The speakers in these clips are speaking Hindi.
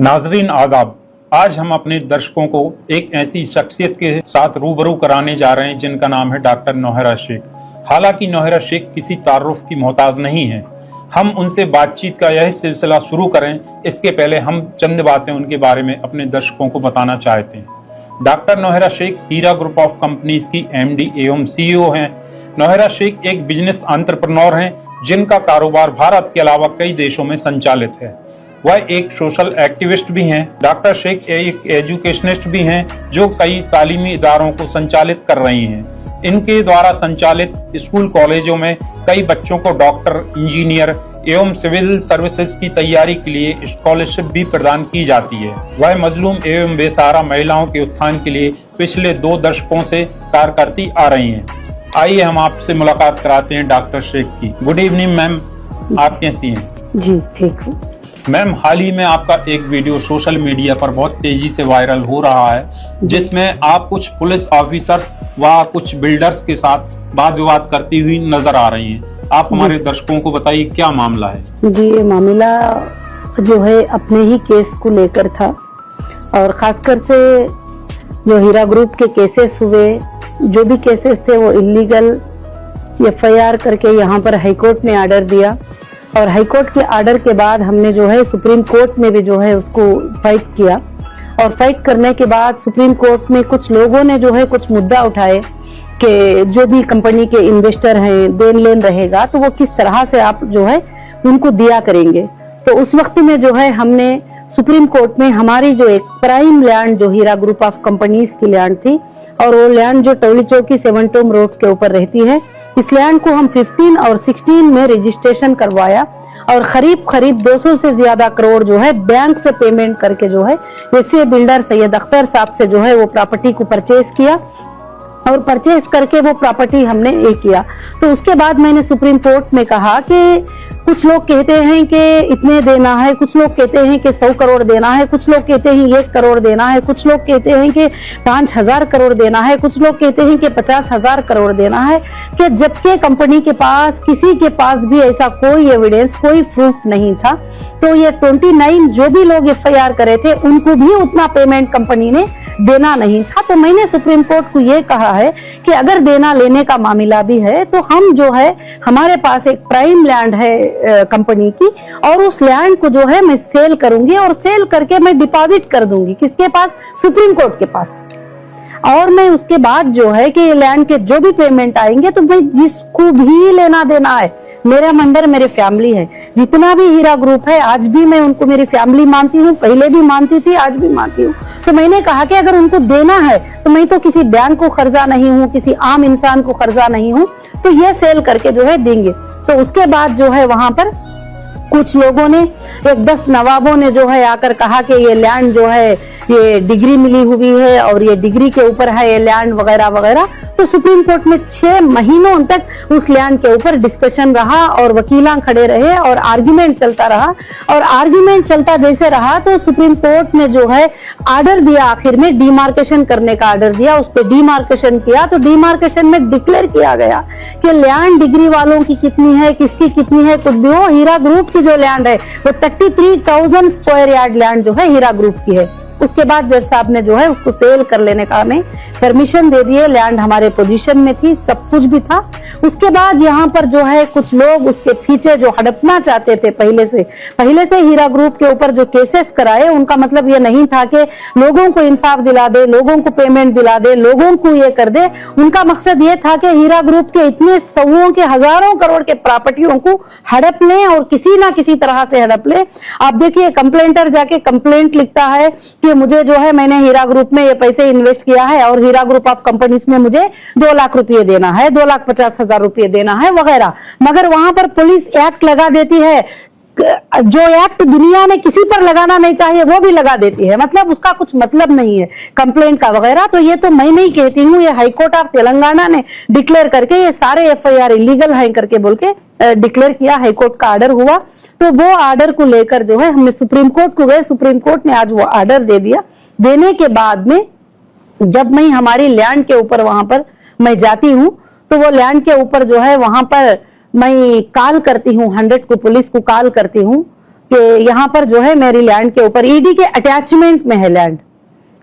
नाजरीन आदाब, आज हम अपने दर्शकों को एक ऐसी शख्सियत के साथ रूबरू कराने जा रहे हैं जिनका नाम है डॉक्टर नौहरा शेख। हालांकि नौहरा शेख किसी तारुफ की मोहताज नहीं है। हम उनसे बातचीत का यह सिलसिला शुरू करें इसके पहले हम चंद बातें उनके बारे में अपने दर्शकों को बताना चाहते हैं। Doctor Nowhera Shaikh Heera group of companies की MD एवं CEO हैं। नौहरा शेख एक बिजनेस एंटरप्रेन्योर हैं जिनका कारोबार भारत के अलावा कई देशों में संचालित है। वह एक सोशल एक्टिविस्ट भी हैं। डॉक्टर शेख एक एजुकेशनिस्ट भी हैं जो कई तालीमी इदारों को संचालित कर रही हैं। इनके द्वारा संचालित स्कूल कॉलेजों में कई बच्चों को डॉक्टर, इंजीनियर एवं सिविल सर्विसेज की तैयारी के लिए स्कॉलरशिप भी प्रदान की जाती है। वह मजलूम एवं बेसहारा महिलाओं के उत्थान के लिए पिछले 2 दशकों से कार्य करती आ रही हैं। आइए हम आपसे मुलाकात कराते हैं डॉक्टर शेख की। गुड इवनिंग मैम, आप कैसी हैं? जी ठीक हूँ मैम, हाल ही में आपका एक वीडियो सोशल मीडिया पर बहुत तेजी से वायरल हो रहा है जिसमें आप कुछ पुलिस ऑफिसर व कुछ बिल्डर्स के साथ वाद विवाद करती हुई नजर आ रही हैं। आप हमारे दर्शकों को बताइए क्या मामला है। जी, ये मामला जो है अपने ही केस को लेकर था और खासकर से जो हीरा ग्रुप के केसेस हुए, जो भी केसेस थे वो इलीगल FIR करके यहाँ पर हाईकोर्ट ने आर्डर दिया और हाईकोर्ट के आर्डर के बाद हमने जो है सुप्रीम कोर्ट में भी जो है उसको फाइट किया और फाइट करने के बाद सुप्रीम कोर्ट में कुछ लोगों ने जो है कुछ मुद्दा उठाए कि जो भी कंपनी के इन्वेस्टर हैं, देन लेन रहेगा तो वो किस तरह से आप जो है उनको दिया करेंगे। तो उस वक्त में जो है हमने सुप्रीम कोर्ट में हमारी जो एक प्राइम लैंड जो हीरा ग्रुप ऑफ कंपनीज की लैंड थी और वो लैंड जो टोली चौकी 7 टोम रोड के ऊपर रहती है, इस लैंड को हम 15 और 16 में रजिस्ट्रेशन करवाया और करीब 200 से ज्यादा करोड़ जो है बैंक से पेमेंट करके जो है ऐसे बिल्डर सैयद अख्तर साहब से जो है वो प्रॉपर्टी को परचेज किया और परचेज करके वो प्रॉपर्टी हमने किया। तो उसके बाद मैंने सुप्रीम कोर्ट में कहा कि कुछ लोग कहते हैं कि इतने देना है, कुछ लोग कहते हैं कि 100 करोड़ देना है, कुछ लोग कहते हैं 1 करोड़ देना है, कुछ लोग कहते हैं कि 5000 करोड़ देना है, कुछ लोग कहते हैं कि 50,000 करोड़ देना है, कि जबकि कंपनी के पास किसी के पास भी ऐसा कोई एविडेंस, कोई प्रूफ नहीं था। तो ये 29 जो भी लोग FIR करे थे उनको भी उतना पेमेंट कंपनी ने देना नहीं था। तो मैंने सुप्रीम कोर्ट को ये कहा है कि अगर देना लेने का मामला भी है तो हम जो है हमारे पास एक प्राइम लैंड है कंपनी की और उस लैंड को जो है मैं सेल करूंगी और सेल करके मैं डिपॉजिट कर दूंगी किसके पास? सुप्रीम कोर्ट के पास। और मैं उसके बाद जो है कि लैंड के जो भी पेमेंट आएंगे तो मैं जिसको भी लेना देना है, मेरा मंडर मेरे फैमिली है, जितना भी हीरा ग्रुप है आज भी मैं उनको मेरी फैमिली मानती हूँ, पहले भी मानती थी, आज भी मानती हूँ। तो मैंने कहा कि अगर उनको देना है तो मैं तो किसी बैंक को कर्जा नहीं हूँ, किसी आम इंसान को कर्जा नहीं हूँ, तो ये सेल करके जो है देंगे। तो उसके बाद जो है वहां पर कुछ लोगों ने, एक 10 नवाबों ने जो है आकर कहा कि ये लैंड जो है ये डिग्री मिली हुई है और ये डिग्री के ऊपर है ये लैंड वगैरह वगैरह। तो सुप्रीम कोर्ट में 6 महीनों तक उस लैंड के ऊपर डिस्कशन रहा और वकीलां खड़े रहे और आर्ग्यूमेंट चलता रहा और आर्ग्यूमेंट चलता जैसे रहा तो सुप्रीम कोर्ट ने जो है आर्डर दिया, आखिर में डिमार्केशन करने का आर्डर दिया। उस पर डिमार्केशन किया तो डिमार्केशन में डिक्लेयर किया गया कि लैंड डिग्री वालों की कितनी है, किसकी कितनी है, कुछ भी हो, हीरा ग्रुप की जो लैंड है वो 33,000 स्क्वायर यार्ड लैंड जो है हीरा ग्रुप की है। उसके बाद जज साहब ने जो है उसको सेल कर लेने का हमें परमिशन दे दिए। लैंड हमारे पोजीशन में थी, सब कुछ भी था। उसके बाद यहाँ पर जो है कुछ लोग उसके पीछे जो हड़पना चाहते थे, पहले से हीरा ग्रुप के ऊपर जो केसेस कराए, उनका मतलब ये नहीं था कि लोगों को इंसाफ दिला दे, लोगों को पेमेंट दिला दे, लोगों को ये कर दे। उनका मकसद ये था कि हीरा ग्रुप के इतने सौओं के, हजारों करोड़ के प्रॉपर्टियों को हड़प लें और किसी ना किसी तरह से हड़प ले। आप देखिए कंप्लेंटर जाके कंप्लेंट लिखता है कि मुझे जो है मैंने हीरा ग्रुप में ये पैसे इन्वेस्ट किया है और हीरा ग्रुप ऑफ कंपनीज ने मुझे 2 लाख रुपए देना है, 2,50,000 रुपए देना है वगैरह। मगर वहां पर पुलिस एक्ट लगा देती है, जो एक्ट दुनिया में किसी पर लगाना नहीं चाहिए वो भी लगा देती है, मतलब उसका कुछ मतलब नहीं है कंप्लेंट का वगैरह। तो ये तो मैं नहीं कहती हूँ, ये हाईकोर्ट ऑफ तेलंगाना ने डिक्लेयर करके ये सारे FIR इलीगल है करके बोल के डिक्लेयर किया। हाईकोर्ट का आर्डर हुआ तो वो आर्डर को लेकर जो है हमने सुप्रीम कोर्ट को गए। सुप्रीम कोर्ट ने आज वो आर्डर दे दिया। देने के बाद में जब मैं हमारी लैंड के ऊपर वहां पर मैं जाती हूँ तो वो लैंड के ऊपर जो है वहां पर मैं कॉल करती हूँ, 100 को पुलिस को कॉल करती हूँ कि यहाँ पर जो है मेरी लैंड के ऊपर ईडी के अटैचमेंट में है लैंड,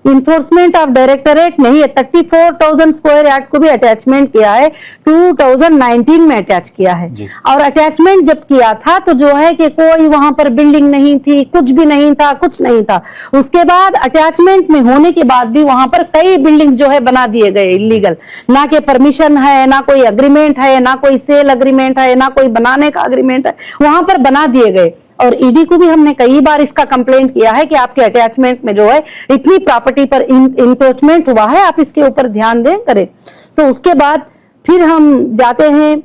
इन्फोर्समेंट ऑफ डायरेक्टरेट नहीं है, 34,000 स्क्वायर यार्ड को भी अटैचमेंट किया है, 2019 में अटैच किया है। और अटैचमेंट जब किया था तो जो है कि कोई वहां पर बिल्डिंग नहीं थी, कुछ भी नहीं था, कुछ नहीं था। उसके बाद अटैचमेंट में होने के बाद भी वहां पर कई बिल्डिंग जो है बना दिए गए इलीगल, ना के परमिशन है, ना कोई अग्रीमेंट है, ना कोई सेल अग्रीमेंट है, ना कोई बनाने का अग्रीमेंट है, वहां पर बना दिए गए। और ईडी को भी हमने कई बार इसका कंप्लेंट किया है कि आपके अटैचमेंट में जो है इतनी प्रॉपर्टी पर इंक्रोचमेंट हुआ है, आप इसके ऊपर ध्यान दें करें। तो उसके बाद फिर हम जाते हैं,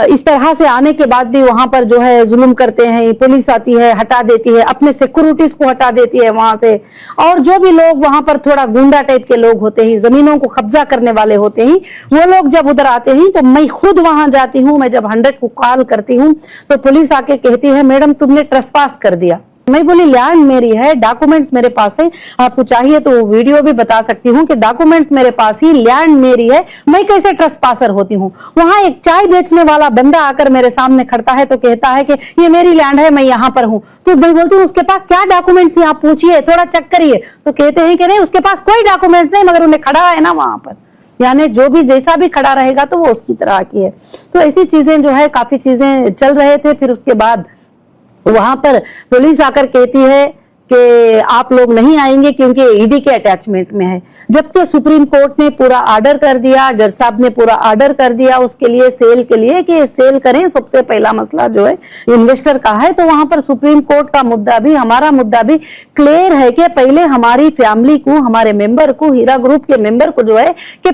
इस तरह से आने के बाद भी वहां पर जो है जुल्म करते हैं, पुलिस आती है, हटा देती है, अपने सिक्योरिटीज को हटा देती है वहां से। और जो भी लोग वहां पर थोड़ा गुंडा टाइप के लोग होते हैं, जमीनों को कब्जा करने वाले होते हैं, वो लोग जब उधर आते हैं तो मैं खुद वहां जाती हूँ। मैं जब 100 को कॉल करती हूँ तो पुलिस आके कहती है मैडम तुमने ट्रेसपास कर दिया। मैं बोली लैंड मेरी है, डॉक्यूमेंट्स मेरे पास है, आपको चाहिए तो वीडियो भी बता सकती हूँ कि डॉक्यूमेंट्स मेरे पास ही, लैंड मेरी है, मैं कैसे ट्रेसपासर होती हूँ। वहां एक चाय बेचने वाला बंदा आकर मेरे सामने खड़ता है तो कहता है कि ये मेरी लैंड है, मैं यहाँ पर हूँ। तो मैं बोलती हूँ उसके पास क्या डॉक्यूमेंट्स आप पूछिए, थोड़ा चेक करिए। तो कहते हैं कि नहीं उसके पास कोई डॉक्यूमेंट्स नहीं, मगर उन्हें खड़ा है ना वहां पर, यानी जो भी जैसा भी खड़ा रहेगा तो वो उसकी तरह की है। तो ऐसी चीजें जो है काफी चीजें चल रहे थे। फिर उसके बाद वहां पर पुलिस आकर कहती है कि आप लोग नहीं आएंगे क्योंकि ईडी के अटैचमेंट में है, जबकि सुप्रीम कोर्ट ने पूरा ऑर्डर कर दिया, जज साहब ने पूरा ऑर्डर कर दिया उसके लिए, सेल के लिए कि सेल करें। सबसे पहला मसला जो है इन्वेस्टर का है, तो वहां पर सुप्रीम कोर्ट का मुद्दा भी, हमारा मुद्दा भी क्लियर है कि पहले हमारी फैमिली को, हमारे मेंबर को, हीरा ग्रुप के मेंबर को जो है कि